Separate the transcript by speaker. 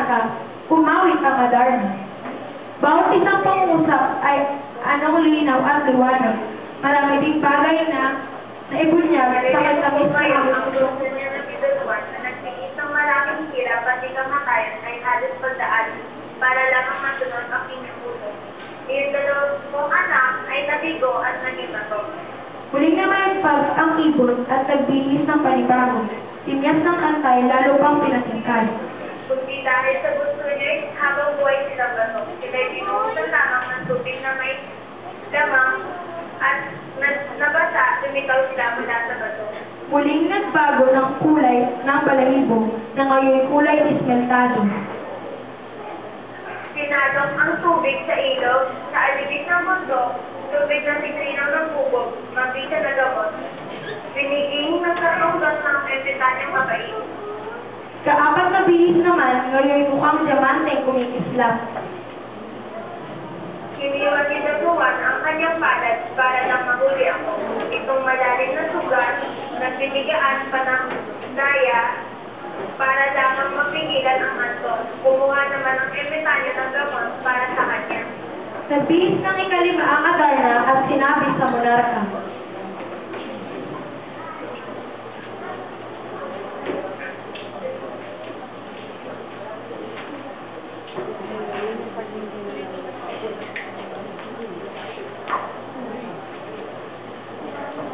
Speaker 1: monarka, pumawit ang Adarna. Bawat isang pangungusap ay anong linaw at liwanag. Marami ding bagay na naibunyag sa katamis
Speaker 2: Ngayon, ang
Speaker 1: ng
Speaker 2: gusto niya ng biduluan na nagtingin ng maraming hirap pati kamatayan ay halos pagdaan para lamang masunod ang inyong ulo. Yung dalawang anak ay nabigo at naging bato.
Speaker 1: Muling namayagpag ang ibon at nagbihis ng panibago. Timyas ng antay lalo pang pinatingkad.
Speaker 2: Kundi dahil sa gusto niya habang buhay silang bato, sila'y binuhusan lamang ng tubig na may lamang at nabasa, lumitaw sila mula sa bato.
Speaker 1: Muling nagbago ng kulay ng balahibo na ngayon kulay ismeltado.
Speaker 2: Sinalok ang tubig sa ilog, sa alibig ng bundok, tubig na sigrinaw ng bubog, mabisa na gamot. Biniging ng katunggat ng epitanyang mabait.
Speaker 1: Kaapat na bihis naman, ngayon mukhang diamanteng kumikislap.
Speaker 2: Hiniwan ni Daguan ang kanyang palad para lang mahuli ako. Itong malalim na sugat, nagbinigaan pa ng daya para lamang mapigilan ang anton. Kumuha naman ang epitanya ng gamot para sa kanya.
Speaker 1: Nagbihis ng ikalima ang Adarna at sinabi sa monarka,